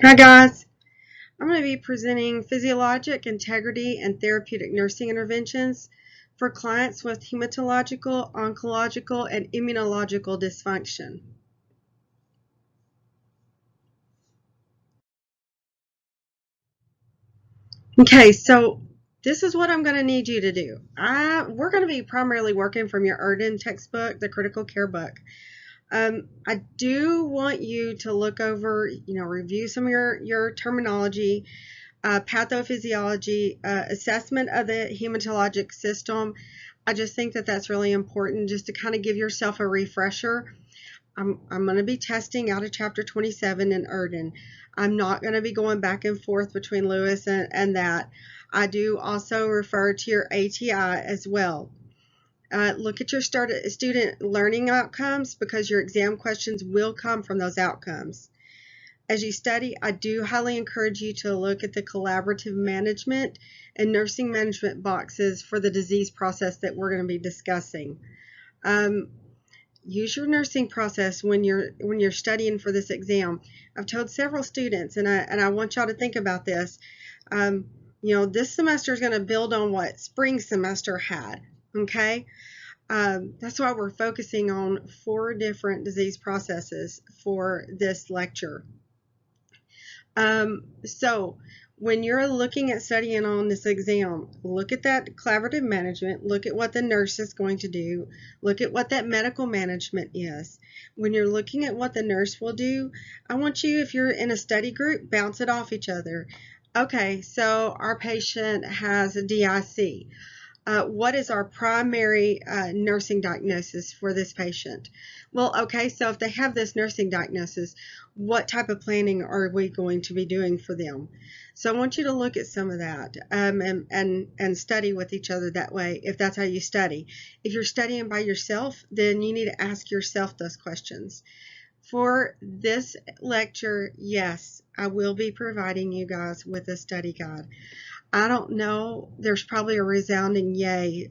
Hi guys, I'm going to be presenting physiologic integrity and therapeutic nursing interventions for clients with hematological, oncological, and immunological dysfunction. Okay, so this is what I'm going to need you to do. We're going to be primarily working from your Erden textbook, the critical care book. I do want you to look over, review some of your terminology, pathophysiology, assessment of the hematologic system. I just think that that's really important just to kind of give yourself a refresher. I'm going to be testing out of chapter 27 in Erden. I'm not going to be going back and forth between Lewis and that. I do also refer to your ATI as well. Look at your student learning outcomes because your exam questions will come from those outcomes. As you study, I do highly encourage you to look at the collaborative management and nursing management boxes for the disease process that we're going to be discussing. Use your nursing process when you're studying for this exam. I've told several students, and I want y'all to think about this. This semester is going to build on what spring semester had. Okay. That's why we're focusing on 4 different disease processes for this lecture. So when you're looking at studying on this exam, look at that collaborative management, look at what the nurse is going to do, look at what that medical management is. When you're looking at what the nurse will do, I want you, if you're in a study group, bounce it off each other. Okay, so our patient has a DIC. What is our primary nursing diagnosis for this patient? Well, okay, so if they have this nursing diagnosis, what type of planning are we going to be doing for them? So I want you to look at some of that and study with each other that way, if that's how you study. If you're studying by yourself, then you need to ask yourself those questions. For this lecture, yes, I will be providing you guys with a study guide. I don't know. There's probably a resounding yay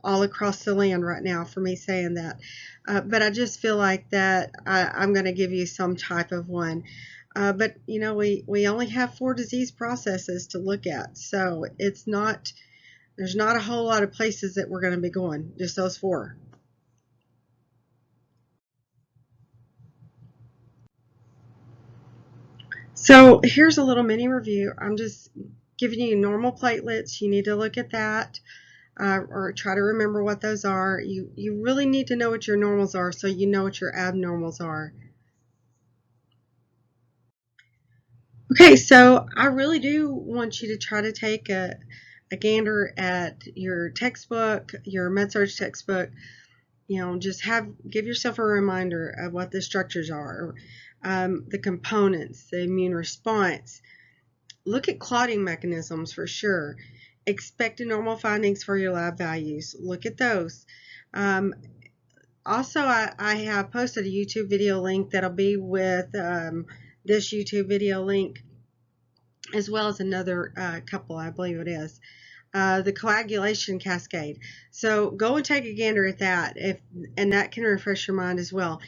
all across the land right now for me saying that. But I just feel like that I'm going to give you some type of one. But, we only have 4 disease processes to look at. So there's not a whole lot of places that we're going to be going, just those 4. So here's a little mini review. I'm just giving you normal platelets. You need to look at that. Or try to remember what those are. You really need to know what your normals are so you know what your abnormals are. Okay, so I really do want you to try to take a gander at your textbook, your med-surg textbook. Just give yourself a reminder of what the structures are, the components, the immune response. Look at clotting mechanisms for sure. Expected normal findings for your lab values. Look at those. Also, I have posted a YouTube video link that'll be with this YouTube video link, as well as another couple, I believe it is. The coagulation cascade. So go and take a gander at that, and that can refresh your mind as well.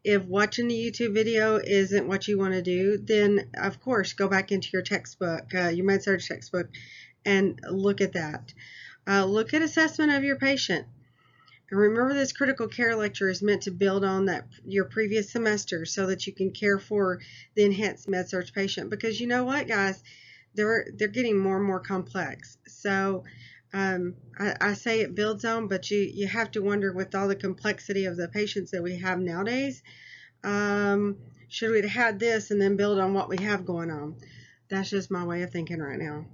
If watching the YouTube video isn't what you want to do, then of course go back into your textbook, your med-surg textbook, and look at that. Look at assessment of your patient. And remember, this critical care lecture is meant to build on your previous semester so that you can care for the enhanced med-surg patient. Because you know what, guys, they're getting more and more complex. So I say it builds on, but you have to wonder, with all the complexity of the patients that we have nowadays, should we have had this and then build on what we have going on? That's just my way of thinking right now.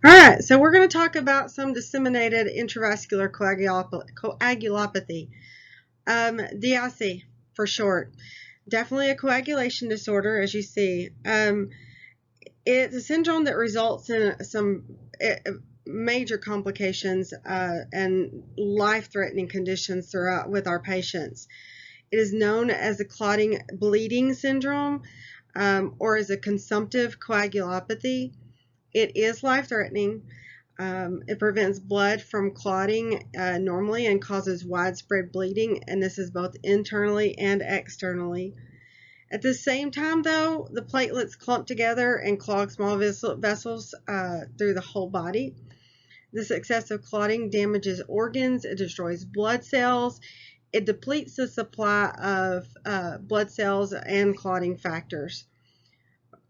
All right, so we're going to talk about some disseminated intravascular coagulopathy, DIC for short. Definitely a coagulation disorder, as you see. It's a syndrome that results in some major complications and life-threatening conditions throughout with our patients. It is known as a clotting bleeding syndrome or as a consumptive coagulopathy. It is life-threatening. It prevents blood from clotting normally and causes widespread bleeding, and this is both internally and externally. At the same time, though, the platelets clump together and clog small vessels through the whole body. This excessive clotting damages organs, it destroys blood cells, it depletes the supply of blood cells and clotting factors.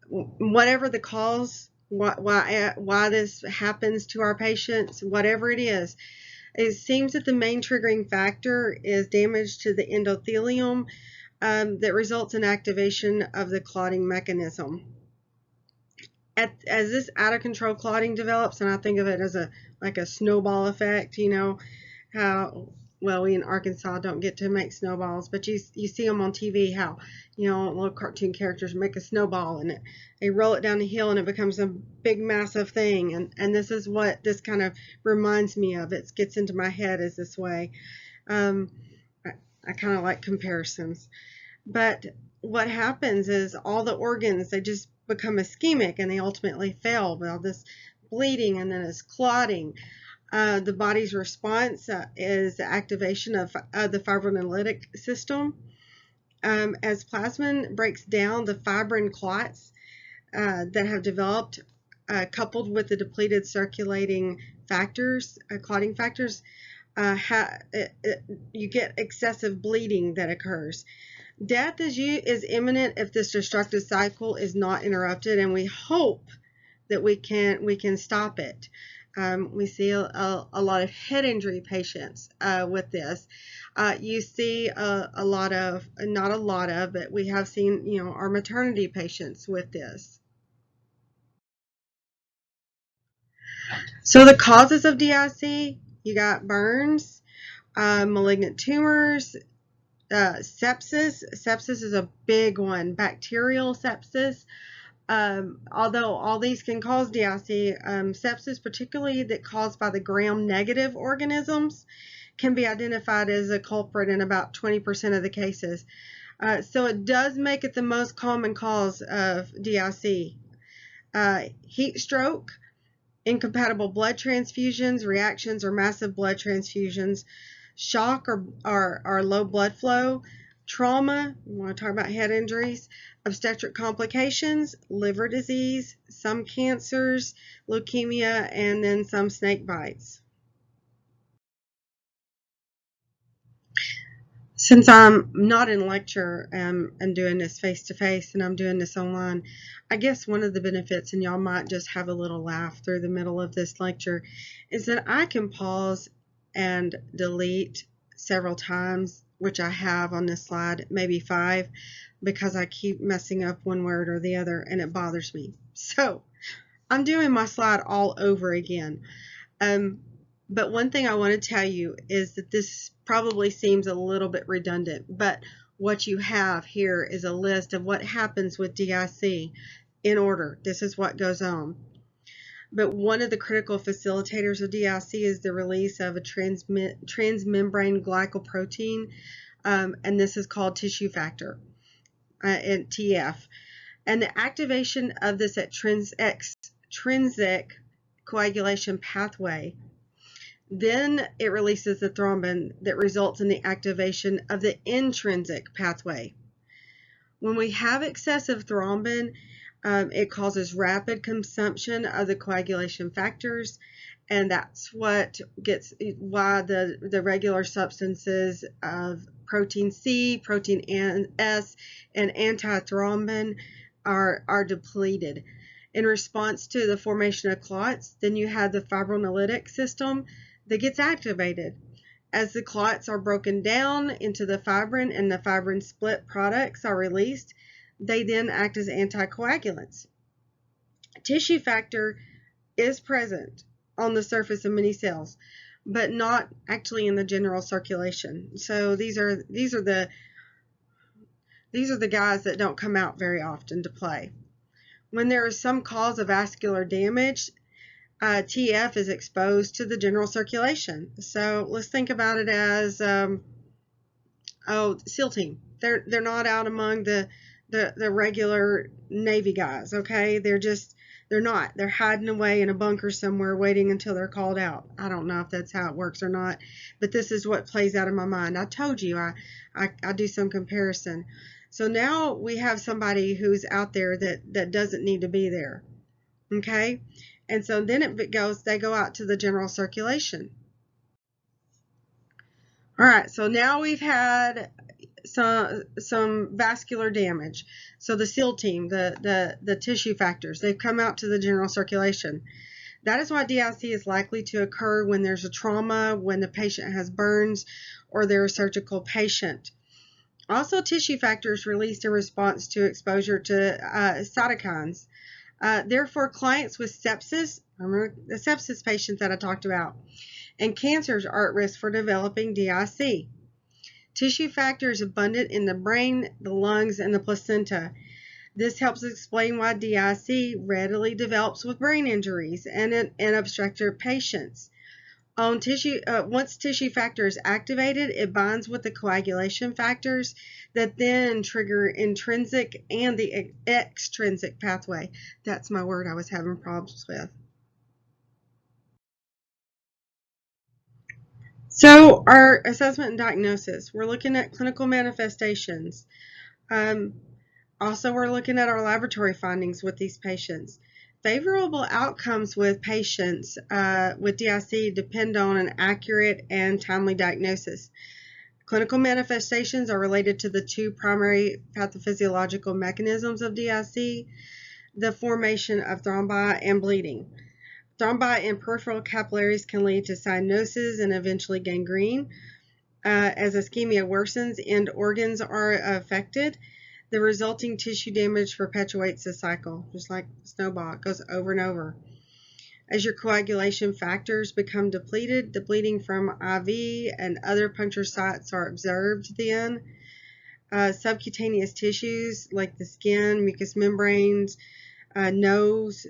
Whatever the cause, why this happens to our patients, whatever it is, it seems that the main triggering factor is damage to the endothelium that results in activation of the clotting mechanism. As this out of control clotting develops, and I think of it as like a snowball effect, you know, how, well, we in Arkansas don't get to make snowballs, but you see them on TV, how, you know, little cartoon characters make a snowball and they roll it down the hill and it becomes a big massive thing. And this is what this kind of reminds me of. It gets into my head as this way. I kind of like comparisons. But what happens is all the organs, they just become ischemic and they ultimately fail with all this bleeding and then it's clotting. The body's response is the activation of the fibrinolytic system. As plasmin breaks down the fibrin clots that have developed, coupled with the depleted circulating factors, clotting factors, you get excessive bleeding that occurs. Death is imminent if this destructive cycle is not interrupted, and we hope that we can stop it. We see a lot of head injury patients with this. You see a lot of, not a lot of, but we have seen, you know, our maternity patients with this. So the causes of DIC, you got burns, malignant tumors, sepsis. Sepsis is a big one. Bacterial sepsis. Although all these can cause DIC, sepsis, particularly that caused by the gram-negative organisms, can be identified as a culprit in about 20% of the cases. So it does make it the most common cause of DIC. Heat stroke, incompatible blood transfusions, reactions, or massive blood transfusions, shock or low blood flow, trauma, we want to talk about head injuries, obstetric complications, liver disease, some cancers, leukemia, and then some snake bites. Since I'm not in lecture and doing this face-to-face and I'm doing this online, I guess one of the benefits, and y'all might just have a little laugh through the middle of this lecture, is that I can pause and delete several times, which I have on this slide, maybe 5, because I keep messing up one word or the other and it bothers me. So I'm doing my slide all over again. But one thing I want to tell you is that this probably seems a little bit redundant, but what you have here is a list of what happens with DIC in order. This is what goes on. But one of the critical facilitators of DIC is the release of a transmembrane glycoprotein, and this is called tissue factor, TF. And the activation of this extrinsic coagulation pathway, then it releases the thrombin that results in the activation of the intrinsic pathway. When we have excessive thrombin, it causes rapid consumption of the coagulation factors, and that's why the regular substances of protein C, protein S, and antithrombin are depleted. In response to the formation of clots, then you have the fibrinolytic system that gets activated. As the clots are broken down into the fibrin and the fibrin split products are released, they then act as anticoagulants. Tissue factor is present on the surface of many cells, but not actually in the general circulation. So these are the guys that don't come out very often to play. When there is some cause of vascular damage, TF is exposed to the general circulation. So let's think about it as SEAL team. They're not out among the the regular Navy guys, okay? They're not. They're hiding away in a bunker somewhere waiting until they're called out. I don't know if that's how it works or not, but this is what plays out in my mind. I told you I do some comparison. So now we have somebody who's out there that doesn't need to be there, okay? And so then they go out to the general circulation. All right, so now we've had some vascular damage. So the SEAL team, the tissue factors, they've come out to the general circulation. That is why DIC is likely to occur when there's a trauma, when the patient has burns, or they're a surgical patient. Also, tissue factors released in response to exposure to cytokines. Therefore, clients with sepsis, remember the sepsis patients that I talked about, and cancers are at risk for developing DIC. Tissue factor is abundant in the brain, the lungs, and the placenta. This helps explain why DIC readily develops with brain injuries and in obstructive patients. Once tissue factor is activated, it binds with the coagulation factors that then trigger intrinsic and the extrinsic pathway. That's my word I was having problems with. So our assessment and diagnosis, we're looking at clinical manifestations. Also, we're looking at our laboratory findings with these patients. Favorable outcomes with patients with DIC depend on an accurate and timely diagnosis. Clinical manifestations are related to the two primary pathophysiological mechanisms of DIC, the formation of thrombi and bleeding. Thrombi in peripheral capillaries can lead to cyanosis and eventually gangrene. As ischemia worsens and organs are affected, the resulting tissue damage perpetuates the cycle, just like a snowball. It goes over and over. As your coagulation factors become depleted, the bleeding from IV and other puncture sites are observed then. Subcutaneous tissues like the skin, mucous membranes, nose,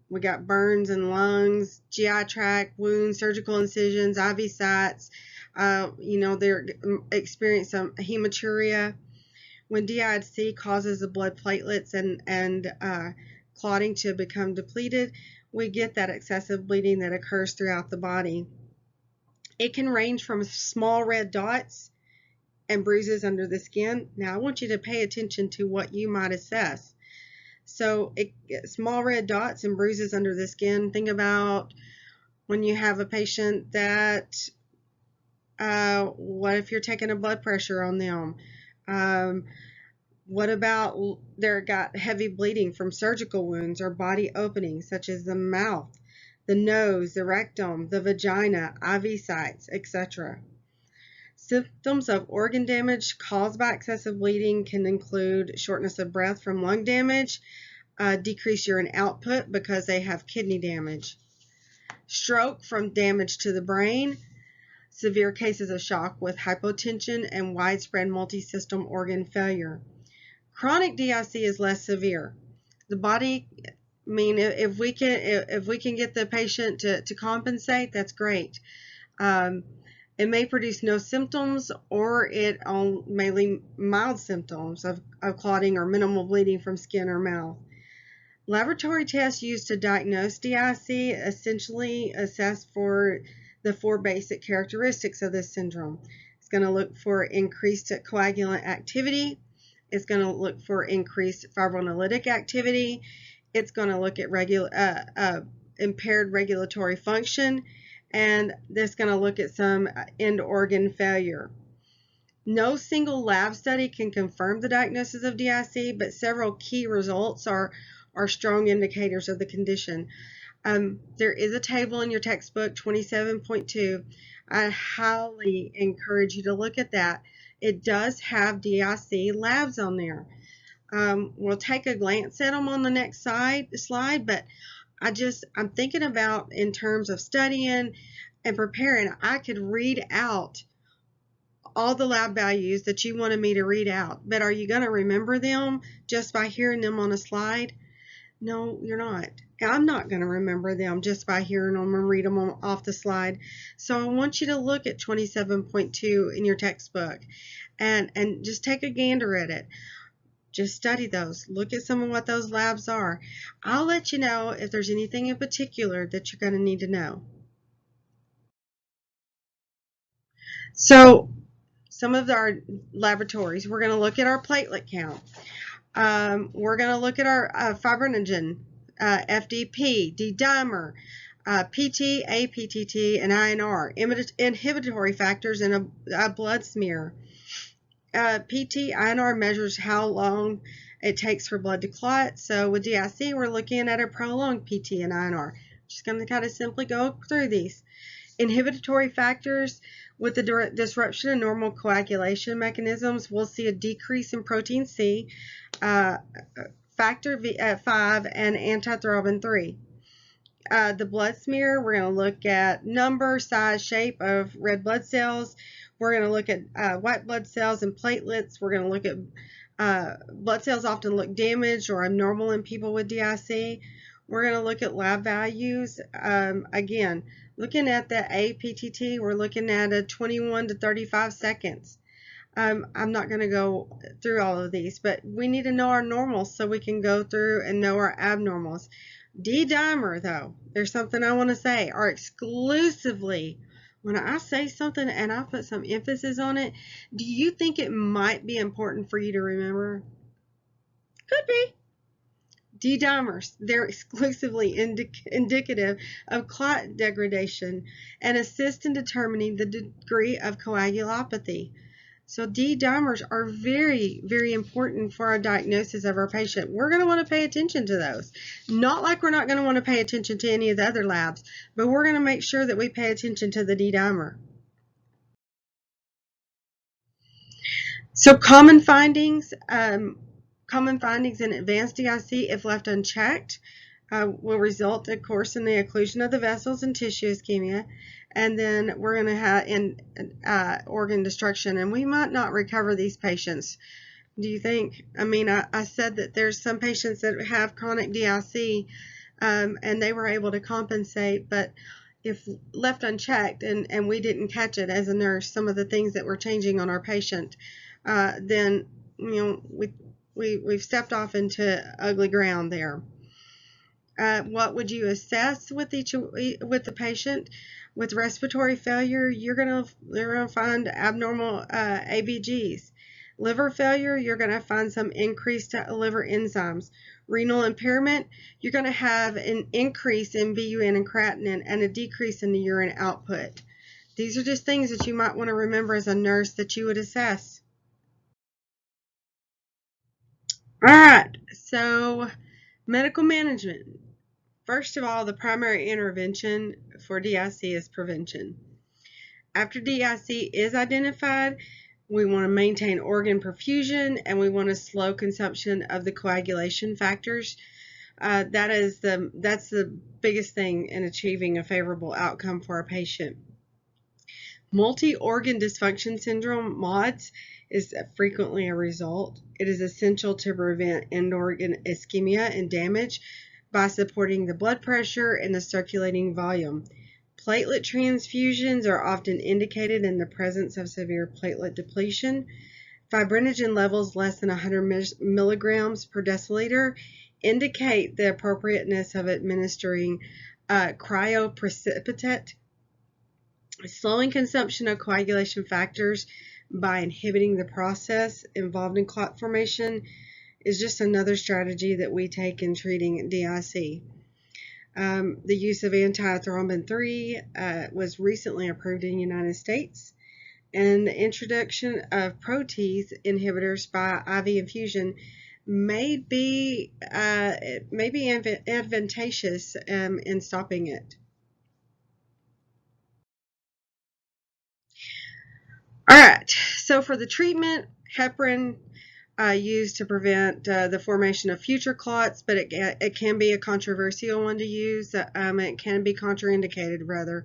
we got burns in lungs, GI tract, wounds, surgical incisions, IV sites. They're experiencing some hematuria. When DIC causes the blood platelets and clotting to become depleted, we get that excessive bleeding that occurs throughout the body. It can range from small red dots and bruises under the skin. Now, I want you to pay attention to what you might assess. So small red dots and bruises under the skin. Think about when you have a patient that, what if you're taking a blood pressure on them? What about they've got heavy bleeding from surgical wounds or body openings such as the mouth, the nose, the rectum, the vagina, IV sites, etc. Symptoms of organ damage caused by excessive bleeding can include shortness of breath from lung damage, decreased urine output because they have kidney damage, stroke from damage to the brain, severe cases of shock with hypotension, and widespread multi-system organ failure. Chronic DIC is less severe. The body, if we can get the patient to compensate, that's great. It may produce no symptoms, or it may leave mild symptoms of clotting or minimal bleeding from skin or mouth. Laboratory tests used to diagnose DIC essentially assess for the four basic characteristics of this syndrome. It's going to look for increased coagulant activity. It's going to look for increased fibrinolytic activity. It's going to look at impaired regulatory function, and it's going to look at some end organ failure. No single lab study can confirm the diagnosis of DIC, but several key results are strong indicators of the condition. There is a table in your textbook, 27.2. I highly encourage you to look at that. It does have DIC labs on there. We'll take a glance at them on the next slide, but I'm thinking about in terms of studying and preparing. I could read out all the lab values that you wanted me to read out, but are you going to remember them just by hearing them on a slide? No, you're not. I'm not going to remember them just by hearing them and read them off the slide. So I want you to look at 27.2 in your textbook and just take a gander at it. Just study those. Look at some of what those labs are. I'll let you know if there's anything in particular that you're going to need to know. So some of our laboratories, we're going to look at our platelet count. We're going to look at our fibrinogen, FDP, D-dimer, PT, APTT, and INR, inhibitory factors in a blood smear. PT, INR measures how long it takes for blood to clot. So with DIC, we're looking at a prolonged PT and INR. Just going to kind of simply go through these. Inhibitory factors, with the disruption of normal coagulation mechanisms, we'll see a decrease in protein C, factor V5, and antithrombin 3. The blood smear, we're going to look at number, size, shape of red blood cells. We're going to look at white blood cells and platelets. We're going to look at blood cells often look damaged or abnormal in people with DIC. We're going to look at lab values. Again, looking at the APTT, we're looking at a 21 to 35 seconds. I'm not going to go through all of these, but we need to know our normals so we can go through and know our abnormals. D-dimer, though, there's something I want to say, are exclusively, when I say something and I put some emphasis on it, do you think it might be important for you to remember? Could be. D-dimers, they're exclusively indicative of clot degradation and assist in determining the degree of coagulopathy. So D-dimers are very, very important for our diagnosis of our patient. We're going to want to pay attention to those. Not like we're not going to want to pay attention to any of the other labs, but we're going to make sure that we pay attention to the D-dimer. So common findings in advanced DIC, if left unchecked, will result, of course, in the occlusion of the vessels and tissue ischemia. And then we're going to have organ destruction, and we might not recover these patients. Do you think? I mean, I said that there's some patients that have chronic DIC, and they were able to compensate, but if left unchecked and we didn't catch it as a nurse, some of the things that we're changing on our patient, then we've stepped off into ugly ground there. What would you assess with the patient? With respiratory failure, you're gonna find abnormal ABGs. Liver failure, you're gonna find some increased liver enzymes. Renal impairment, you're gonna have an increase in BUN and creatinine and a decrease in the urine output. These are just things that you might want to remember as a nurse that you would assess. All right, so medical management. First of all, the primary intervention for DIC is prevention. After DIC is identified, we want to maintain organ perfusion and we want to slow consumption of the coagulation factors. That's the biggest thing in achieving a favorable outcome for a patient. Multi-organ dysfunction syndrome, MODS, is frequently a result. It is essential to prevent end-organ ischemia and damage by supporting the blood pressure and the circulating volume. Platelet transfusions are often indicated in the presence of severe platelet depletion. Fibrinogen levels less than 100 milligrams per deciliter indicate the appropriateness of administering cryoprecipitate. Slowing consumption of coagulation factors by inhibiting the process involved in clot formation is just another strategy that we take in treating DIC. The use of antithrombin 3 was recently approved in the United States, and the introduction of protease inhibitors by IV infusion may be advantageous in stopping it. All right, so for the treatment, heparin used to prevent the formation of future clots, but it can be a controversial one to use. It can be contraindicated, rather.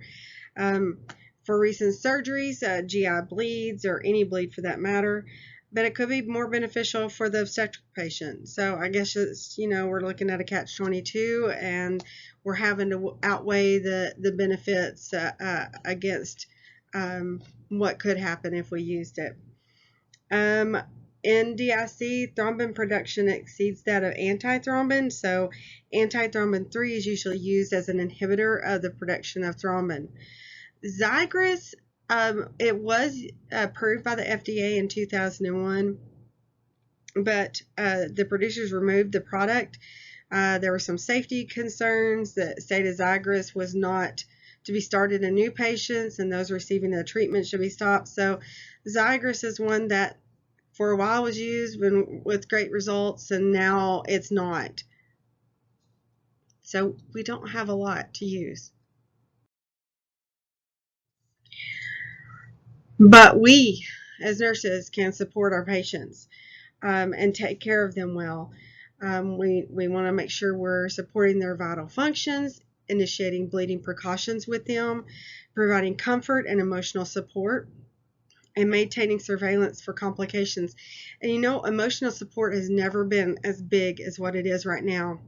For recent surgeries, GI bleeds, or any bleed for that matter, but it could be more beneficial for the obstetric patient. So I guess it's, we're looking at a catch-22, and we're having to outweigh the benefits against what could happen if we used it. in DIC, thrombin production exceeds that of antithrombin, so antithrombin 3 is usually used as an inhibitor of the production of thrombin. Xigris, it was approved by the FDA in 2001, but the producers removed the product. There were some safety concerns that stated Xigris was not to be started in new patients, and those receiving the treatment should be stopped. So Xigris is one that for a while was used with great results, and now it's not. So we don't have a lot to use. But we, as nurses, can support our patients and take care of them well. We want to make sure we're supporting their vital functions, initiating bleeding precautions with them, providing comfort and emotional support, and maintaining surveillance for complications. And you know, emotional support has never been as big as what it is right now.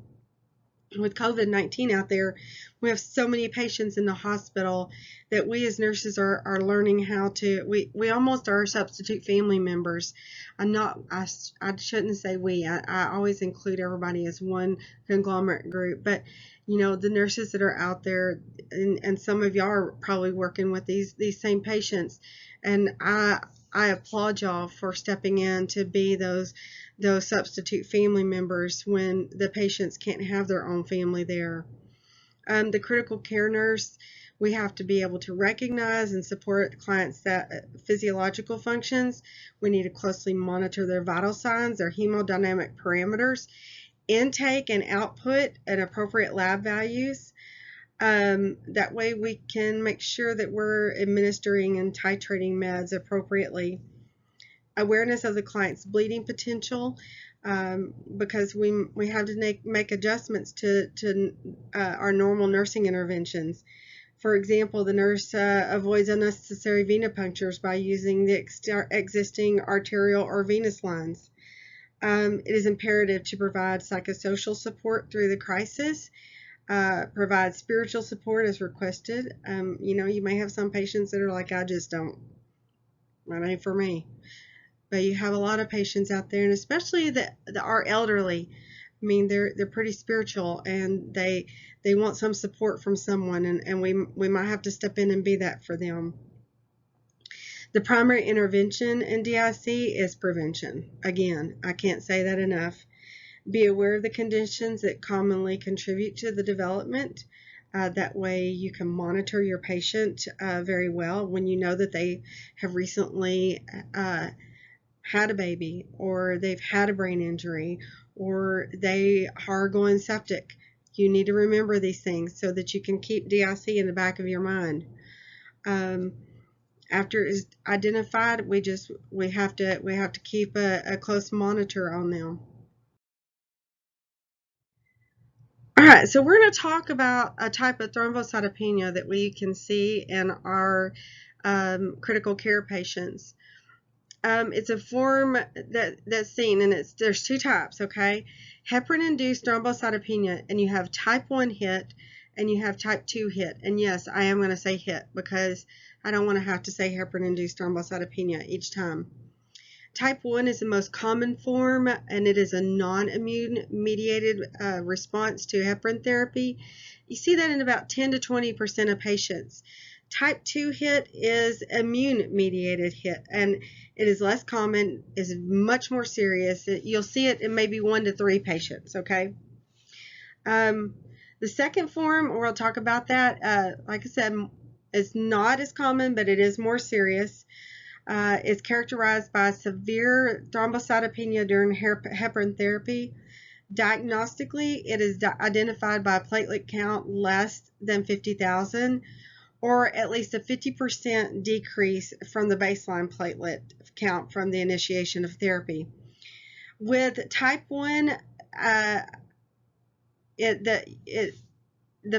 With COVID-19 out there, we have so many patients in the hospital that we as nurses are learning how to, we almost are substitute family members. I shouldn't say we, I always include everybody as one conglomerate group, but you know, the nurses that are out there, and some of y'all are probably working with these same patients, and I applaud y'all for stepping in to be those substitute family members when the patients can't have their own family there. The critical care nurse, we have to be able to recognize and support clients' physiological functions. We need to closely monitor their vital signs, their hemodynamic parameters, intake and output, and appropriate lab values. That way we can make sure that we're administering and titrating meds appropriately. Awareness of the client's bleeding potential, because we have to make adjustments to our normal nursing interventions. For example, the nurse avoids unnecessary venipunctures by using the existing arterial or venous lines. It is imperative to provide psychosocial support through the crisis, provide spiritual support as requested. You know, you may have some patients that are like, I just don't, that ain't for me. But you have a lot of patients out there, and especially our elderly. I mean, they're pretty spiritual, and they want some support from someone, and we might have to step in and be that for them. The primary intervention in DIC is prevention. Again, I can't say that enough. Be aware of the conditions that commonly contribute to the development. That way you can monitor your patient very well when you know that they have recently had a baby, or they've had a brain injury, or they are going septic. You need to remember these things so that you can keep DIC in the back of your mind. After it's identified, we have to keep a close monitor on them. All right, so we're going to talk about a type of thrombocytopenia that we can see in our critical care patients. It's a form that's seen, and there's two types, okay? Heparin-induced thrombocytopenia, and you have type 1 HIT, and you have type 2 HIT. And yes, I am going to say HIT because I don't want to have to say heparin-induced thrombocytopenia each time. Type 1 is the most common form, and it is a non-immune mediated response to heparin therapy. You see that in about 10 to 20% of patients. Type 2 HIT is immune-mediated HIT, and it is less common, is much more serious. You'll see it in maybe 1 to 3 patients, okay? The second form, we'll talk about that, like I said, it's not as common, but it is more serious. It's characterized by severe thrombocytopenia during heparin therapy. Diagnostically, it is identified by a platelet count less than 50,000, or at least a 50% decrease from the baseline platelet count from the initiation of therapy. With type 1, the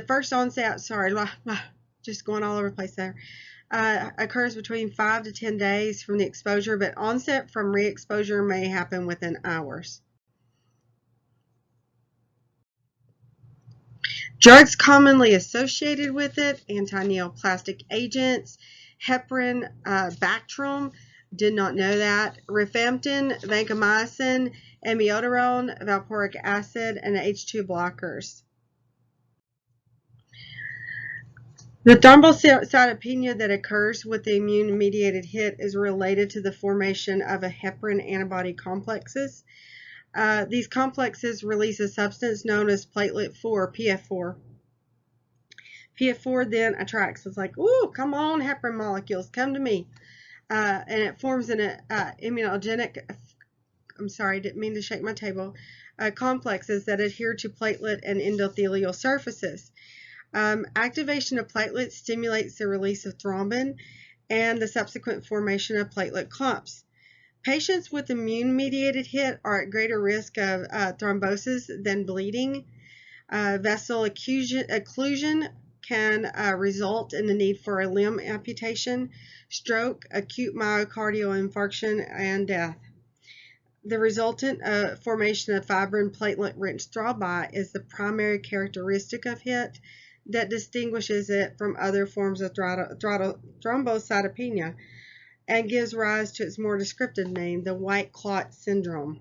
first onset, just going all over the place there, occurs between 5 to 10 days from the exposure, but onset from re-exposure may happen within hours. Drugs commonly associated with it: anti-neoplastic agents, heparin, Bactrim, Did not know that. Rifampin, vancomycin, amiodarone, valproic acid, and H2 blockers. The thrombocytopenia that occurs with the immune-mediated hit is related to the formation of a heparin antibody complexes. These complexes release a substance known as platelet 4, PF4. PF4 then attracts. It's like, ooh, come on, heparin molecules, come to me. And it forms an immunogenic, I'm sorry, I didn't mean to shake my table, complexes that adhere to platelet and endothelial surfaces. Activation of platelets stimulates the release of thrombin and the subsequent formation of platelet clumps. Patients with immune-mediated hit are at greater risk of thrombosis than bleeding. Vessel occlusion can result in the need for a limb amputation, stroke, acute myocardial infarction, and death. The resultant formation of fibrin platelet-rich thrombi is the primary characteristic of HIT that distinguishes it from other forms of thrombocytopenia and gives rise to its more descriptive name, the white clot syndrome.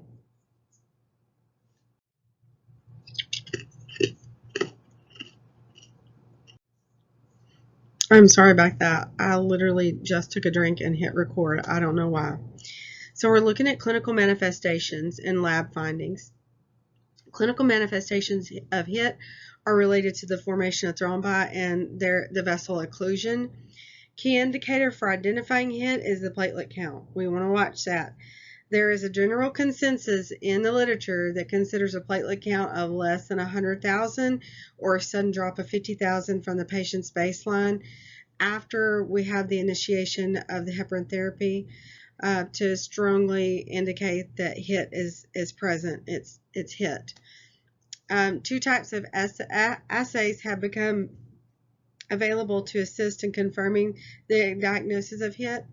I'm sorry about that. I literally just took a drink and hit record. I don't know why. So we're looking at clinical manifestations and lab findings. Clinical manifestations of HIT are related to the formation of thrombi and the vessel occlusion. Key indicator for identifying HIT is the platelet count. We want to watch that. There is a general consensus in the literature that considers a platelet count of less than 100,000 or a sudden drop of 50,000 from the patient's baseline after we have the initiation of the heparin therapy to strongly indicate that HIT is present. It's HIT. Two types of assays have become available to assist in confirming the diagnosis of HIT.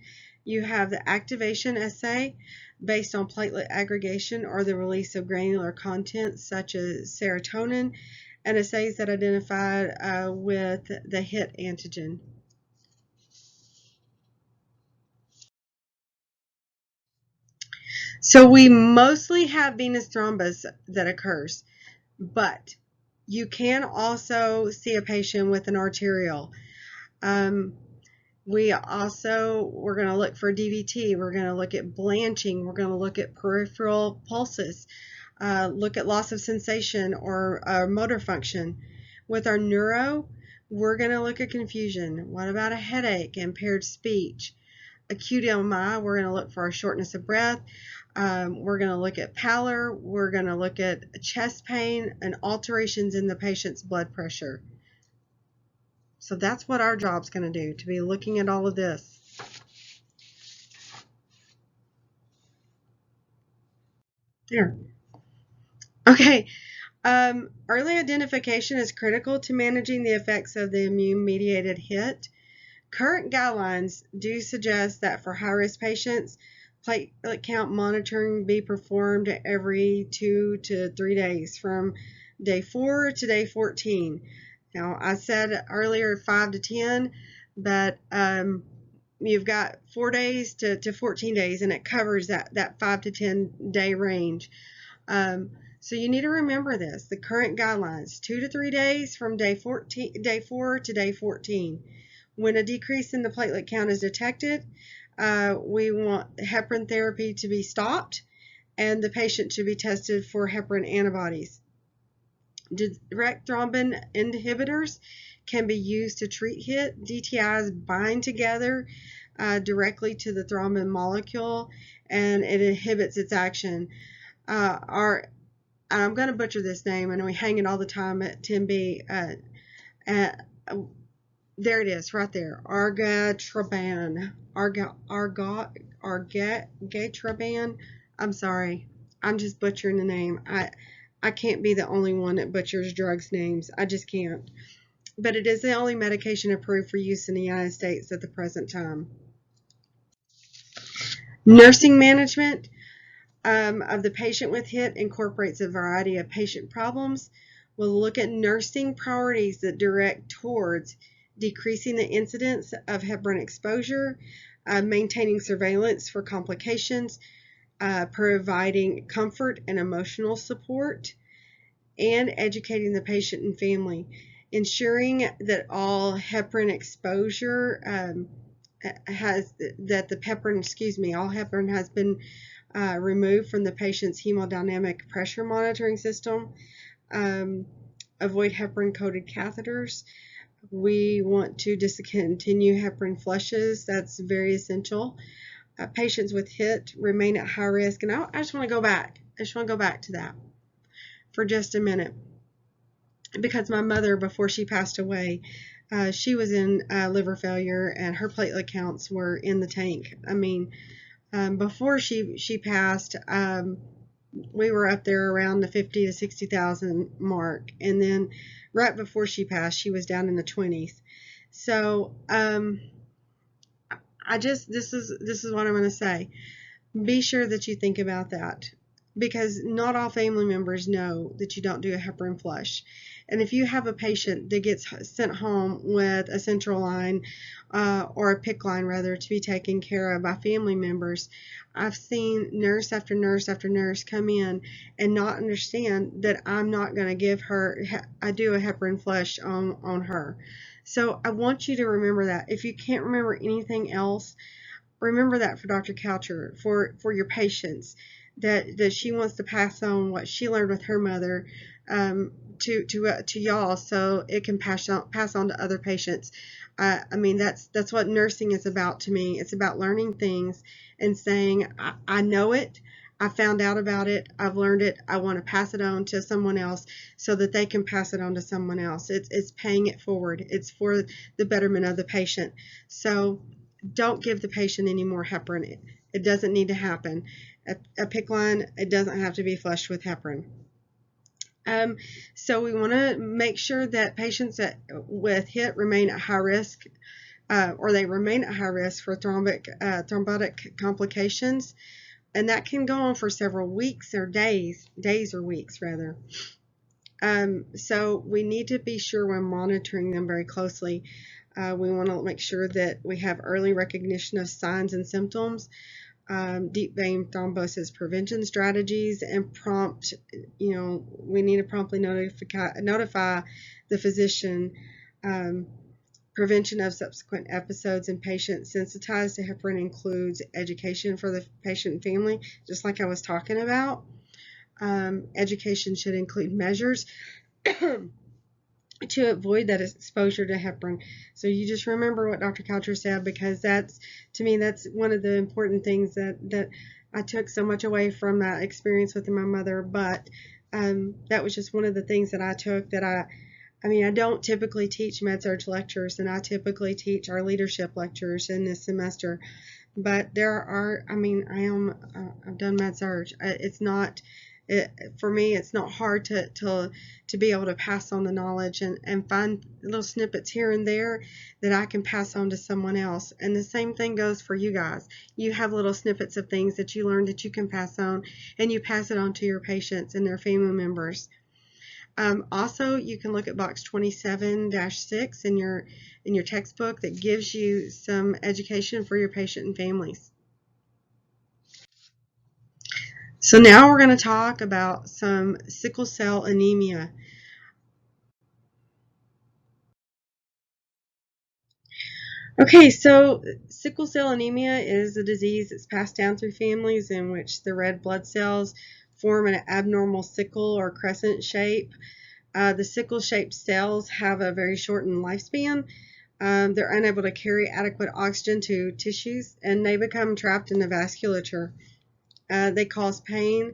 You have the activation assay based on platelet aggregation or the release of granular contents such as serotonin, and assays that identify with the HIT antigen. So we mostly have venous thrombus that occurs, but you can also see a patient with an arterial. We're going to look for DVT. We're going to look at blanching. We're going to look at peripheral pulses, look at loss of sensation or motor function. With our neuro, we're going to look at confusion. What about a headache, impaired speech? Acute MI, we're going to look for a shortness of breath. We're going to look at pallor. We're going to look at chest pain and alterations in the patient's blood pressure. So that's what our job's going to do, to be looking at all of this. There. Okay. Early identification is critical to managing the effects of the immune-mediated HIT. Current guidelines do suggest that for high-risk patients, platelet count monitoring be performed every 2 to 3 days from day 4 to day 14. Now, I said earlier 5 to 10, but you've got 4 days to 14 days, and it covers that 5 to 10 day range. So you need to remember this. The current guidelines, 2 to 3 days from day 4 to day 14. When a decrease in the platelet count is detected, we want heparin therapy to be stopped and the patient to be tested for heparin antibodies. Direct thrombin inhibitors can be used to treat HIT. DTIs bind together directly to the thrombin molecule, and it inhibits its action. I'm going to butcher this name, and we hang it all the time at 10B. There it is, right there. Argatroban. Argatroban. I'm sorry. I'm just butchering the name. I can't be the only one that butchers drugs names. I just can't. But it is the only medication approved for use in the United States at the present time. Nursing management of the patient with HIT incorporates a variety of patient problems. We'll look at nursing priorities that direct towards decreasing the incidence of heparin exposure, maintaining surveillance for complications, providing comfort and emotional support, and educating the patient and family, ensuring that all heparin exposure all heparin has been removed from the patient's hemodynamic pressure monitoring system. Avoid heparin-coated catheters. We want to discontinue heparin flushes. That's very essential. Patients with HIT remain at high risk. And I just want to go back. To that for just a minute, because my mother, before she passed away, she was in liver failure and her platelet counts were in the tank. I mean, before she passed, we were up there around the 50 to 60,000 mark, and then right before she passed, she was down in the 20s. So this is what I'm going to say. Be sure that you think about that, because not all family members know that you don't do a heparin flush. And if you have a patient that gets sent home with a central line or a PICC line, rather, to be taken care of by family members, I've seen nurse after nurse after nurse come in and not understand that I'm not going to give her, I do a heparin flush on her. So I want you to remember that. If you can't remember anything else, remember that for Dr. Coucher, for your patients, that she wants to pass on what she learned with her mother to y'all, so it can pass on to other patients. I mean, that's what nursing is about to me. It's about learning things and saying, I know it, I found out about it, I've learned it, I want to pass it on to someone else so that they can pass it on to someone else. It's paying it forward. It's for the betterment of the patient. So don't give the patient any more heparin. It doesn't need to happen. A PICC line, it doesn't have to be flushed with heparin. So we want to make sure that patients with HIT remain at high risk, or they remain at high risk for thrombotic complications, and that can go on for several weeks or days or weeks rather. So we need to be sure we're monitoring them very closely. We want to make sure that we have early recognition of signs and symptoms, deep vein thrombosis prevention strategies, and we need to promptly notify the physician. Prevention of subsequent episodes in patients sensitized to heparin includes education for the patient and family, just like I was talking about. Education should include measures to avoid that exposure to heparin. So you just remember what Dr. Coucher said, because to me, that's one of the important things that I took so much away from that experience with my mother. But that was just one of the things that I took, that I don't typically teach med-surg lectures, and I typically teach our leadership lectures in this semester. But I've done med-surg. For me, it's not hard to be able to pass on the knowledge and find little snippets here and there that I can pass on to someone else. And the same thing goes for you guys. You have little snippets of things that you learn that you can pass on, and you pass it on to your patients and their family members. Also, you can look at box 27-6 in your textbook that gives you some education for your patient and families. So now we're going to talk about some sickle cell anemia. Okay, so sickle cell anemia is a disease that's passed down through families in which the red blood cells form an abnormal sickle or crescent shape. The sickle-shaped cells have a very shortened lifespan. They're unable to carry adequate oxygen to tissues, and they become trapped in the vasculature. They cause pain.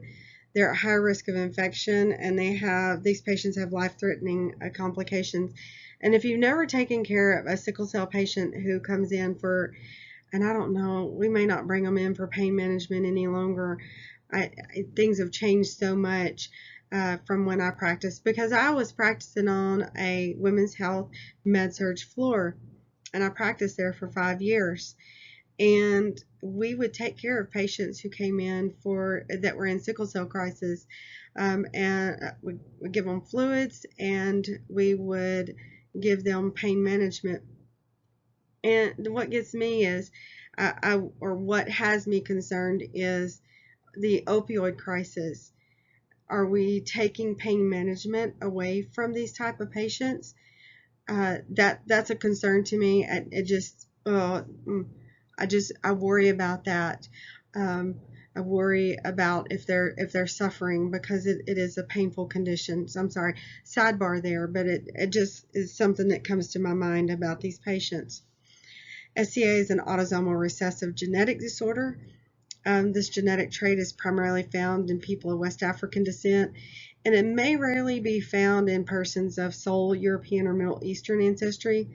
They're at high risk of infection, and these patients have life-threatening complications. And if you've never taken care of a sickle cell patient who comes in and I don't know, we may not bring them in for pain management any longer. Things have changed so much from when I practiced, because I was practicing on a women's health med-surg floor, and I practiced there for 5 years. And we would take care of patients who came in that were in sickle cell crisis, and we would give them fluids, and we would give them pain management. And what gets me is or what has me concerned is the opioid crisis. Are we taking pain management away from these type of patients? That's a concern to me. I worry about that. I worry about if they're suffering, because it is a painful condition. So I'm sorry, sidebar there, but it just is something that comes to my mind about these patients. SCA is an autosomal recessive genetic disorder. This genetic trait is primarily found in people of West African descent, and it may rarely be found in persons of sole European or Middle Eastern ancestry.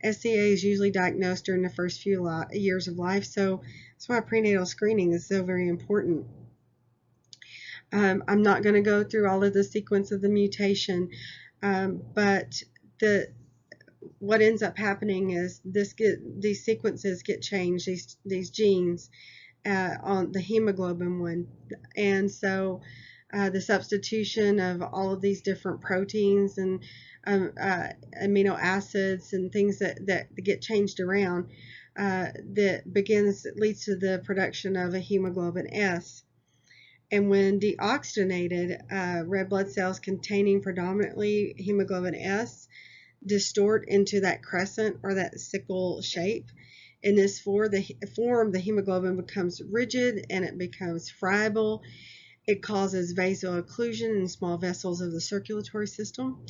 SCA is usually diagnosed during the first few years of life, so that's why prenatal screening is so very important. I'm not going to go through all of the sequence of the mutation, but what ends up happening is these sequences get changed, these genes on the hemoglobin one, and so the substitution of all of these different proteins and amino acids and things that get changed around that leads to the production of a hemoglobin S. And when deoxygenated, red blood cells containing predominantly hemoglobin S distort into that crescent or that sickle shape. In this form, the hemoglobin becomes rigid and it becomes friable. It causes vaso-occlusion in small vessels of the circulatory system.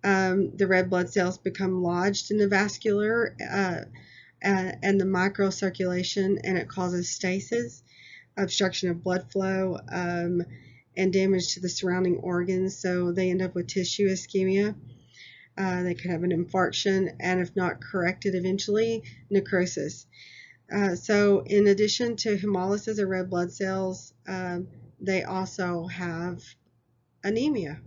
The red blood cells become lodged in the vascular and the microcirculation, and it causes stasis, obstruction of blood flow, and damage to the surrounding organs. So they end up with tissue ischemia. They could have an infarction, and if not corrected eventually, necrosis. So in addition to hemolysis of red blood cells, they also have anemia.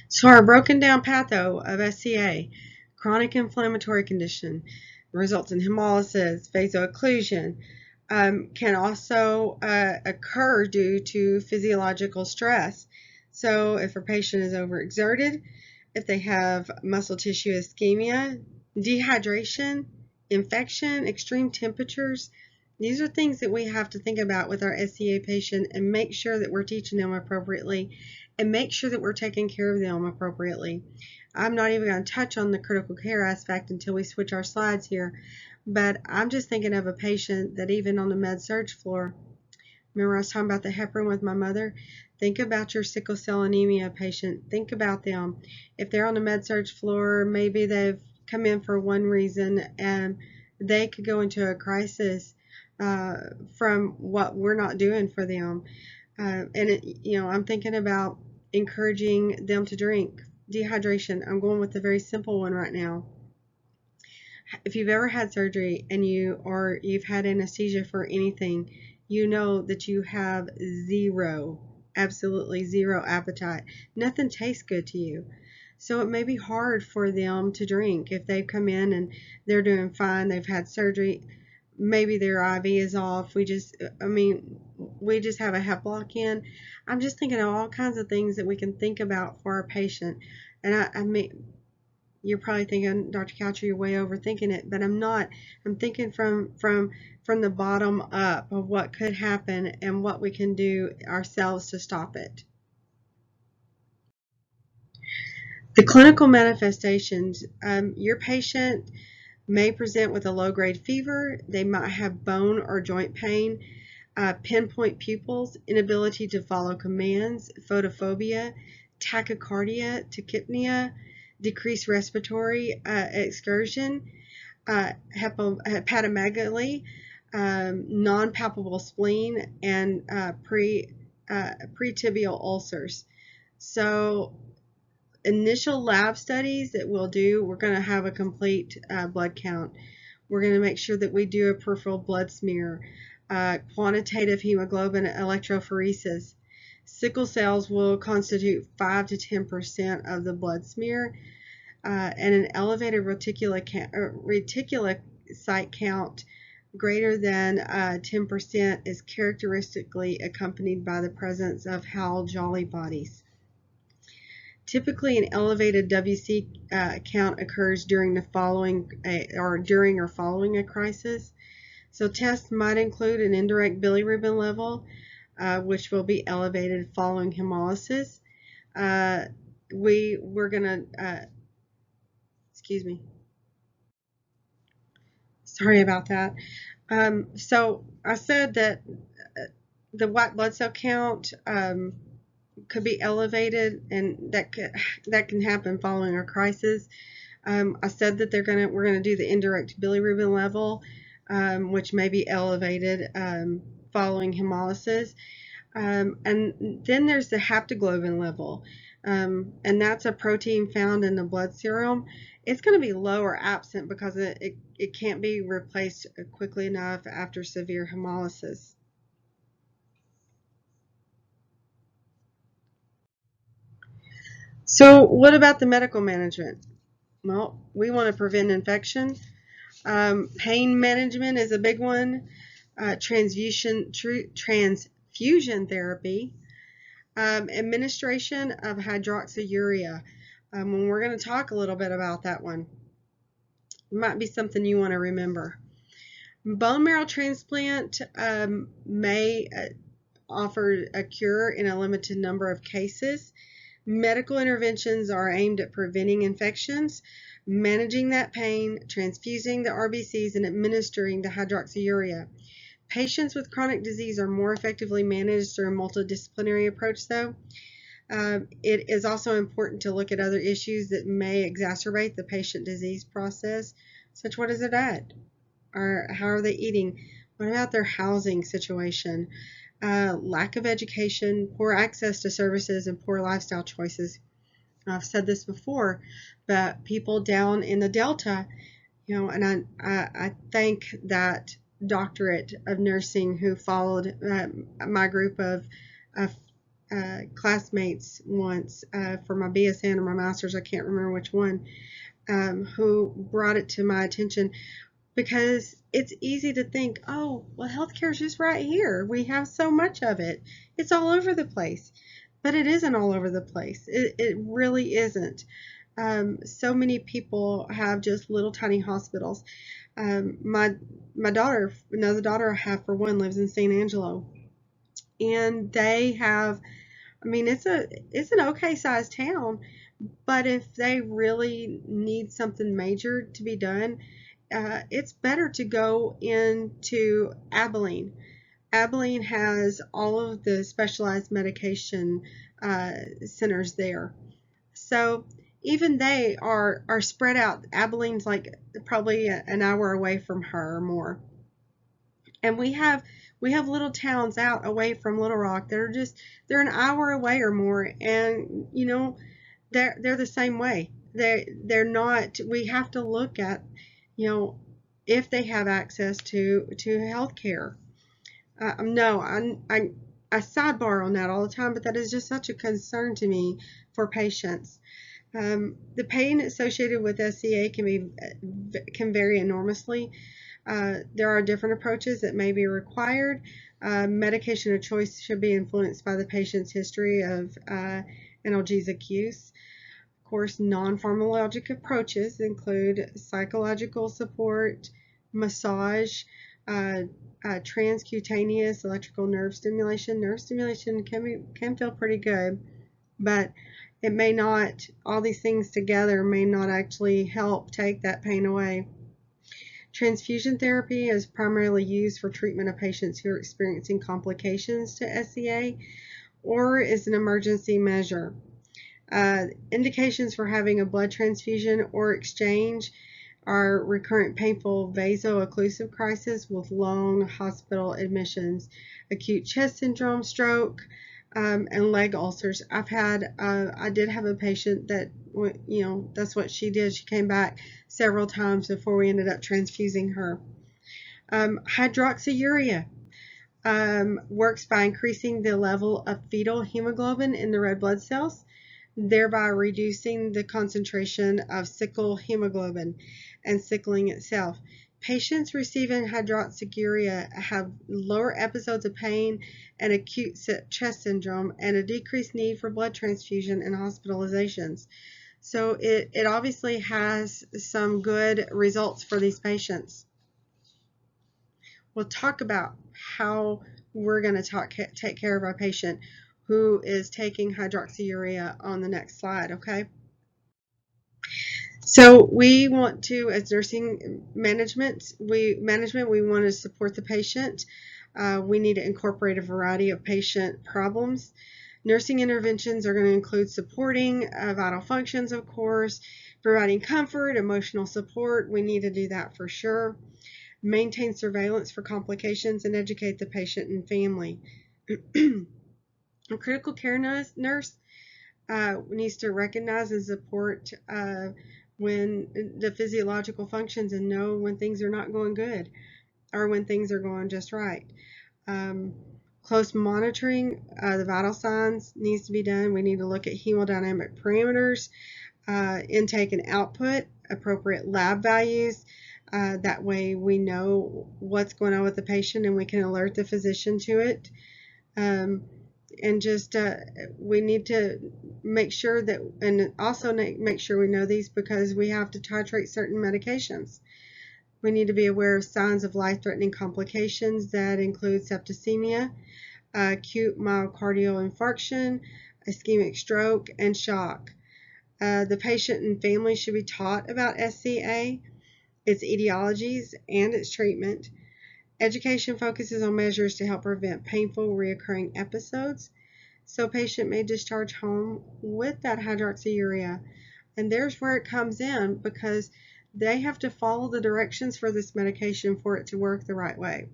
So our broken down patho of SCA, chronic inflammatory condition, results in hemolysis, vaso-occlusion, can also occur due to physiological stress. So if a patient is overexerted, if they have muscle tissue ischemia, dehydration, infection, extreme temperatures, these are things that we have to think about with our SCA patient and make sure that we're teaching them appropriately and make sure that we're taking care of them appropriately. I'm not even going to touch on the critical care aspect until we switch our slides here, but I'm just thinking of a patient that even on the med-surg floor, remember I was talking about the heparin with my mother? Think about your sickle cell anemia patient. Think about them. If they're on the med-surg floor, maybe they've come in for one reason and they could go into a crisis from what we're not doing for them. I'm thinking about encouraging them to drink. Dehydration. I'm going with a very simple one right now. If you've ever had surgery and you've had anesthesia for anything, you know that you have absolutely zero appetite. Nothing tastes good to you. So it may be hard for them to drink if they've come in and they're doing fine, they've had surgery, maybe their IV is off, we just have a hep block in. I'm just thinking of all kinds of things that we can think about for our patient. And I mean, you're probably thinking, Dr. Coucher, you're way overthinking it, but I'm not. I'm thinking from the bottom up of what could happen and what we can do ourselves to stop it. The clinical manifestations, your patient may present with a low-grade fever. They might have bone or joint pain, pinpoint pupils, inability to follow commands, photophobia, tachycardia, tachypnea, decreased respiratory excursion, hepatomegaly, non-palpable spleen, and pretibial ulcers. So initial lab studies that we'll do, we're going to have a complete blood count. We're going to make sure that we do a peripheral blood smear, quantitative hemoglobin electrophoresis. Sickle cells will constitute 5 to 10% of the blood smear, and an elevated reticulocyte count greater than 10% is characteristically accompanied by the presence of Hal-Jolly bodies. Typically, an elevated WC count occurs during the following during or following a crisis. So tests might include an indirect bilirubin level, which will be elevated following hemolysis. We're gonna, excuse me, sorry about that. So I said that the white blood cell count could be elevated, and that can happen following a crisis. I said that we're gonna do the indirect bilirubin level, which may be elevated following hemolysis. And then there's the haptoglobin level, and that's a protein found in the blood serum. It's going to be low or absent because it can't be replaced quickly enough after severe hemolysis. So what about the medical management? Well, we want to prevent infection. Pain management is a big one. Transfusion therapy. Administration of hydroxyurea. And we're going to talk a little bit about that one. It might be something you want to remember. Bone marrow transplant may offer a cure in a limited number of cases. Medical interventions are aimed at preventing infections, managing that pain, transfusing the RBCs, and administering the hydroxyurea. Patients with chronic disease are more effectively managed through a multidisciplinary approach, though. It is also important to look at other issues that may exacerbate the patient disease process, such what is their diet, or how are they eating? What about their housing situation? Lack of education, poor access to services, and poor lifestyle choices. I've said this before, but people down in the Delta, and I thank that doctorate of nursing who followed my group of classmates once for my BSN or my master's, I can't remember which one, who brought it to my attention, because it's easy to think, oh, well, healthcare is just right here. We have so much of it. It's all over the place. But it isn't all over the place. It really isn't. So many people have just little tiny hospitals. My daughter, another daughter I have for one, lives in San Angelo, and they have, I mean, it's an okay sized town, but if they really need something major to be done, it's better to go into Abilene. Abilene has all of the specialized medication centers there. So even they are spread out. Abilene's like probably an hour away from her or more. And we have little towns out away from Little Rock that are they're an hour away or more, and they're the same way. They're not. We have to look at if they have access to health care. No, I sidebar on that all the time, but that is just such a concern to me for patients. The pain associated with SCA can vary enormously. There are different approaches that may be required. Medication of choice should be influenced by the patient's history of analgesic use. Of course, non-pharmacologic approaches include psychological support, massage, transcutaneous electrical nerve stimulation. Nerve stimulation can feel pretty good, but it may not, all these things together may not actually help take that pain away. Transfusion therapy is primarily used for treatment of patients who are experiencing complications to SCA or is an emergency measure. Indications for having a blood transfusion or exchange are recurrent painful vaso-occlusive crisis with long hospital admissions, acute chest syndrome, stroke, and leg ulcers. I did have a patient that, that's what she did. She came back several times before we ended up transfusing her. Hydroxyurea works by increasing the level of fetal hemoglobin in the red blood cells, thereby reducing the concentration of sickle hemoglobin and sickling itself. Patients receiving hydroxyurea have lower episodes of pain and acute chest syndrome and a decreased need for blood transfusion and hospitalizations. So it obviously has some good results for these patients. We'll talk about how we're going to take care of our patient who is taking hydroxyurea on the next slide, okay? So we want to, as nursing management, we want to support the patient. We need to incorporate a variety of patient problems. Nursing interventions are going to include supporting vital functions, of course, providing comfort, emotional support. We need to do that for sure. Maintain surveillance for complications and educate the patient and family. A critical care nurse needs to recognize and support when the physiological functions and know when things are not going good or when things are going just right. Close monitoring the vital signs needs to be done. We need to look at hemodynamic parameters, intake and output, appropriate lab values. That way we know what's going on with the patient and we can alert the physician to it. And just we need to make sure that, and also make sure we know these because we have to titrate certain medications. We need to be aware of signs of life-threatening complications that include septicemia, acute myocardial infarction, ischemic stroke, and shock. The patient and family should be taught about SCA, its etiologies, and its treatment. Education focuses on measures to help prevent painful reoccurring episodes. So patient may discharge home with that hydroxyurea. And there's where it comes in because they have to follow the directions for this medication for it to work the right way.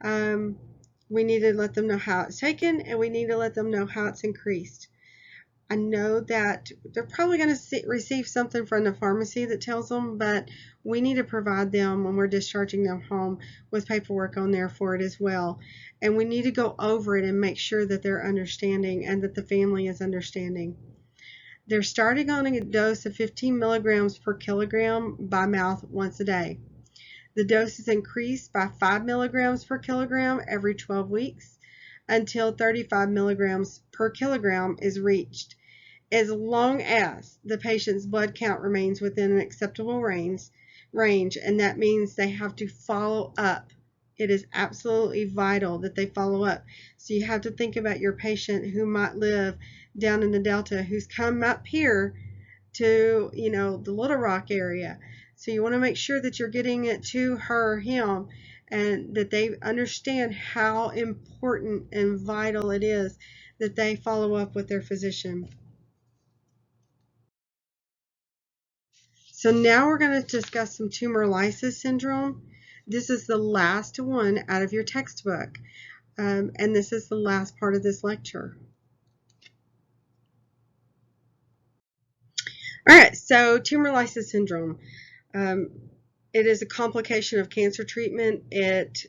We need to let them know how it's taken and we need to let them know how it's increased. I know that they're probably going to receive something from the pharmacy that tells them, but we need to provide them when we're discharging them home with paperwork on there for it as well. And we need to go over it and make sure that they're understanding and that the family is understanding. They're starting on a dose of 15 milligrams per kilogram by mouth once a day. The dose is increased by 5 milligrams per kilogram every 12 weeks until 35 milligrams per kilogram is reached, as long as the patient's blood count remains within an acceptable range, and that means they have to follow up. It is absolutely vital that they follow up. So you have to think about your patient who might live down in the Delta who's come up here to, the Little Rock area. So you want to make sure that you're getting it to her or him and that they understand how important and vital it is that they follow up with their physician. So now we're going to discuss some tumorlysis syndrome. This is the last one out of your textbook, and this is the last part of this lecture. All right, so tumorlysis syndrome. It is a complication of cancer treatment. It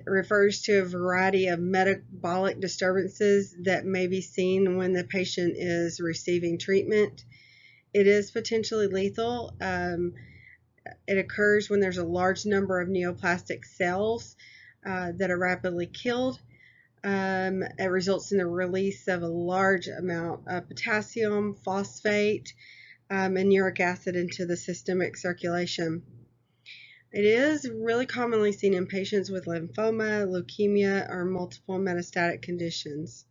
refers to a variety of metabolic disturbances that may be seen when the patient is receiving treatment. It is potentially lethal. It occurs when there's a large number of neoplastic cells that are rapidly killed. It results in the release of a large amount of potassium, phosphate, and uric acid into the systemic circulation. It is really commonly seen in patients with lymphoma, leukemia, or multiple metastatic conditions.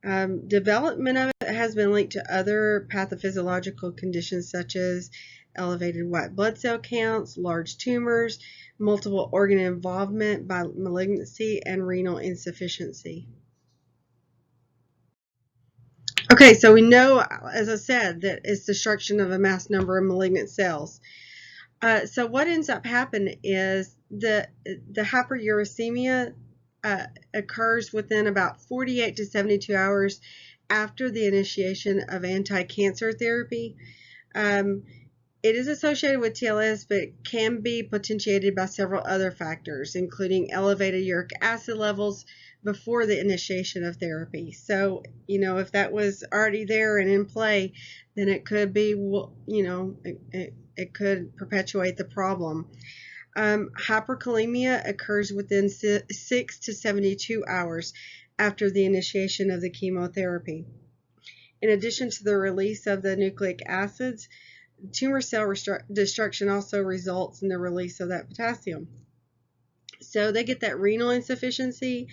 Development of it has been linked to other pathophysiological conditions such as elevated white blood cell counts, large tumors, multiple organ involvement by malignancy, and renal insufficiency. Okay, so we know, as I said, that it's destruction of a mass number of malignant cells. So what ends up happening is the hyperuricemia occurs within about 48 to 72 hours after the initiation of anti-cancer therapy. It is associated with TLS, but can be potentiated by several other factors, including elevated uric acid levels before the initiation of therapy. So, if that was already there and in play, then it could be, it could perpetuate the problem. Hyperkalemia occurs within 6 to 72 hours after the initiation of the chemotherapy. In addition to the release of the nucleic acids, tumor cell destruction also results in the release of that potassium. So they get that renal insufficiency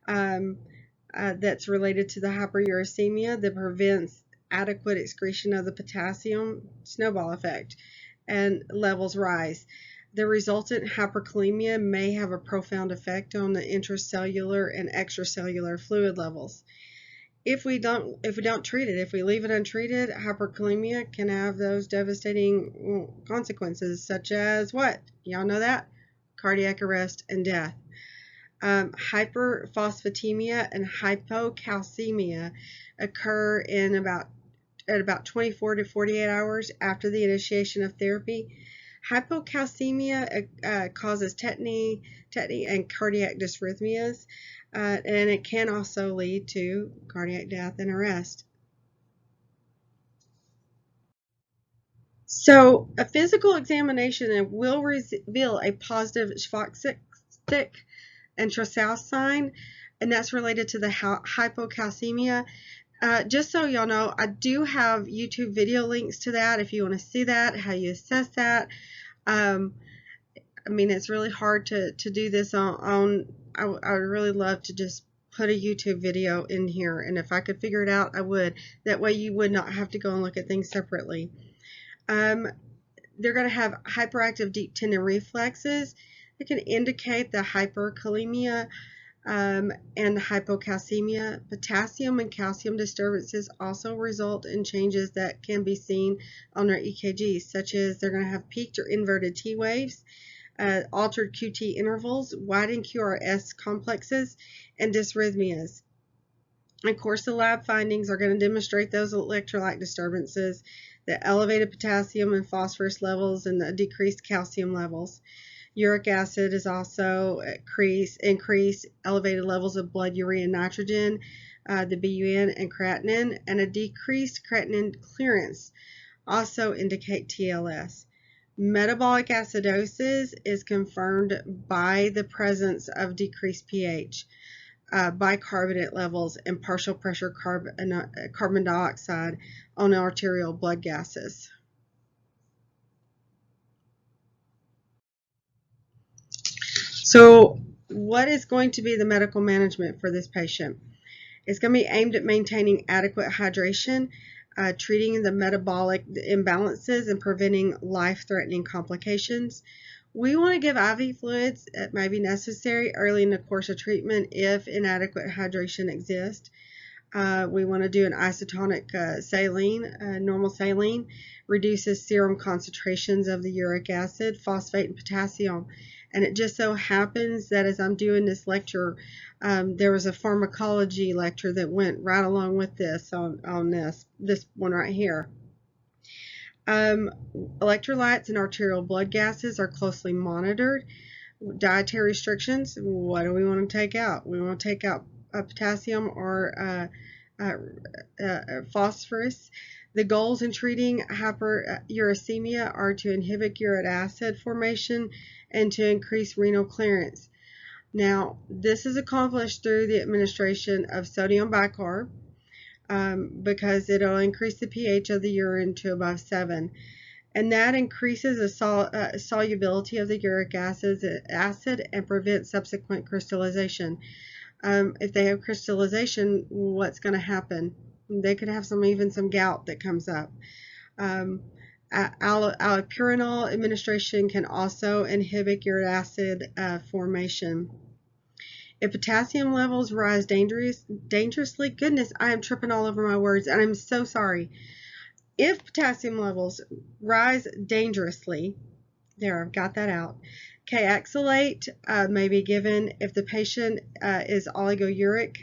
that's related to the hyperuricemia that prevents adequate excretion of the potassium, snowball effect, and levels rise. The resultant hyperkalemia may have a profound effect on the intracellular and extracellular fluid levels. If we don't treat it, if we leave it untreated, hyperkalemia can have those devastating consequences, such as what? Y'all know that? Cardiac arrest and death. Hyperphosphatemia and hypocalcemia occur at about 24 to 48 hours after the initiation of therapy. Hypocalcemia causes tetany and cardiac dysrhythmias, and it can also lead to cardiac death and arrest. So a physical examination will reveal a positive Schwarzschild intrasound sign, and that's related to the hypocalcemia. Just so y'all know, I do have YouTube video links to that if you want to see that, how you assess that. It's really hard to do this on I would really love to just put a YouTube video in here, and if I could figure it out, I would. That way you would not have to go and look at things separately. They're going to have hyperactive deep tendon reflexes that can indicate the hyperkalemia and hypocalcemia. Potassium and calcium disturbances also result in changes that can be seen on their EKGs, such as they're going to have peaked or inverted T waves, altered QT intervals, widened QRS complexes, and dysrhythmias. Of course, the lab findings are going to demonstrate those electrolyte disturbances, the elevated potassium and phosphorus levels, and the decreased calcium levels. Uric acid is also increased elevated levels of blood urea and nitrogen, the BUN and creatinine, and a decreased creatinine clearance also indicate TLS. Metabolic acidosis is confirmed by the presence of decreased pH, bicarbonate levels, and partial pressure carbon dioxide on arterial blood gases. So what is going to be the medical management for this patient? It's going to be aimed at maintaining adequate hydration, treating the metabolic imbalances, and preventing life-threatening complications. We want to give IV fluids that may be necessary early in the course of treatment if inadequate hydration exists. We want to do an isotonic saline. Normal saline reduces serum concentrations of the uric acid, phosphate, and potassium. And it just so happens that as I'm doing this lecture, there was a pharmacology lecture that went right along with this on this one right here. Electrolytes and arterial blood gases are closely monitored. Dietary restrictions, what do we want to take out? We want to take out potassium or phosphorus. The goals in treating hyperuricemia are to inhibit uric acid formation and to increase renal clearance. Now, this is accomplished through the administration of sodium bicarb because it'll increase the pH of the urine to above 7. And that increases the solubility of the uric acid and prevents subsequent crystallization. If they have crystallization, what's going to happen? They could have even some gout that comes up. Allopurinol administration can also inhibit uric acid formation. If potassium levels rise dangerously, goodness, I am tripping all over my words, and I'm so sorry. If potassium levels rise dangerously, there, I've got that out. Kayexalate may be given if the patient is oliguric.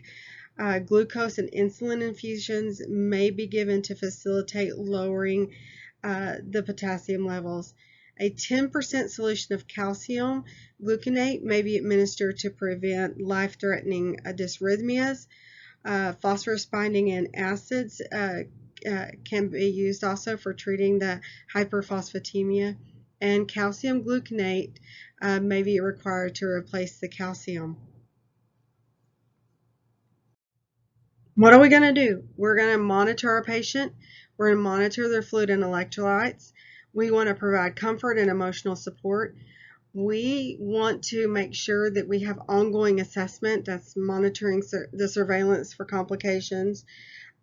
Glucose and insulin infusions may be given to facilitate lowering the potassium levels. A 10% solution of calcium gluconate may be administered to prevent life-threatening dysrhythmias. Phosphorus binding in acids can be used also for treating the hyperphosphatemia, and calcium gluconate may be required to replace the calcium. What are we going to do? We're going to monitor our patient. We're going to monitor their fluid and electrolytes. We want to provide comfort and emotional support. We want to make sure that we have ongoing assessment, that's monitoring the surveillance for complications.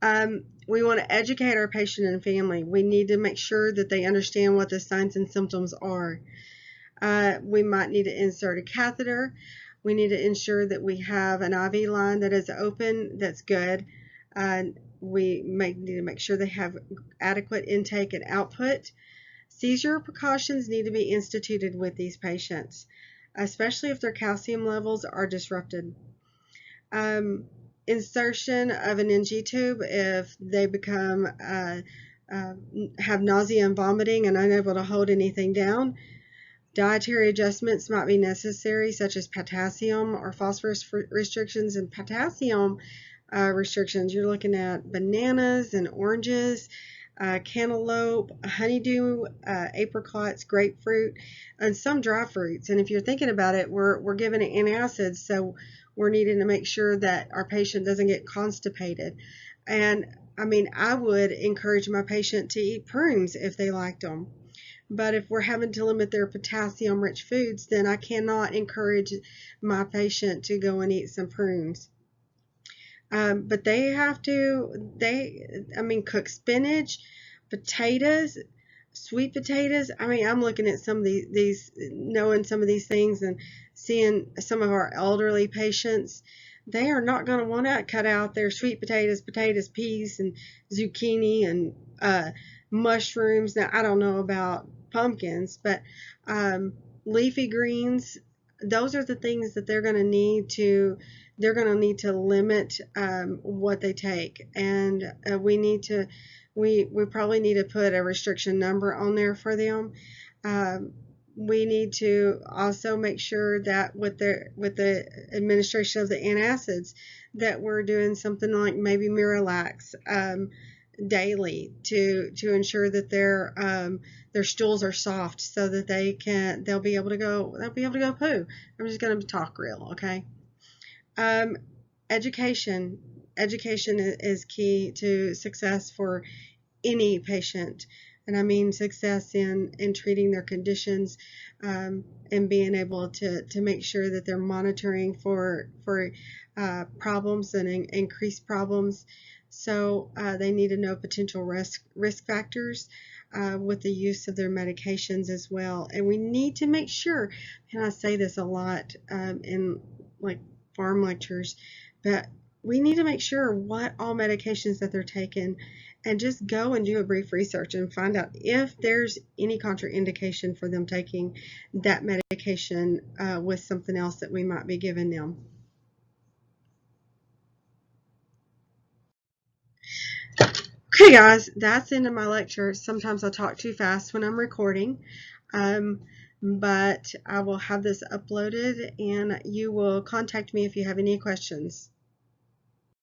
We want to educate our patient and family. We need to make sure that they understand what the signs and symptoms are. We might need to insert a catheter. We need to ensure that we have an IV line that is open, that's good. We need to make sure they have adequate intake and output. Seizure precautions need to be instituted with these patients, especially if their calcium levels are disrupted. Insertion of an NG tube if they become have nausea and vomiting and unable to hold anything down. Dietary adjustments might be necessary, such as potassium or phosphorus restrictions. And potassium restrictions, you're looking at bananas and oranges, cantaloupe, honeydew, apricots, grapefruit, and some dry fruits. And if you're thinking about it, we're giving it antacids, so we're needing to make sure that our patient doesn't get constipated. And I mean, I would encourage my patient to eat prunes if they liked them. But if we're having to limit their potassium-rich foods, then I cannot encourage my patient to go and eat some prunes. But they have to, cook spinach, potatoes, sweet potatoes. I mean, I'm looking at some of knowing some of these things and seeing some of our elderly patients. They are not going to want to cut out their sweet potatoes, peas, and zucchini and mushrooms. Now, I don't know about pumpkins, but leafy greens, those are the things that they're going to need to limit what they take. And we probably need to put a restriction number on there for them. We need to also make sure that with the administration of the antacids, that we're doing something like maybe Miralax daily to ensure that their stools are soft, so that they'll be able to go poo. I'm just going to talk real, okay? Education is key to success for any patient, and I mean success in treating their conditions, and being able to make sure that they're monitoring for problems and increased problems. So they need to know potential risk factors with the use of their medications as well. And we need to make sure, and I say this a lot in like farm lectures, but we need to make sure what all medications that they're taking, and just go and do a brief research and find out if there's any contraindication for them taking that medication with something else that we might be giving them. Okay guys, that's the end of my lecture. Sometimes I talk too fast when I'm recording, but I will have this uploaded, and you will contact me if you have any questions.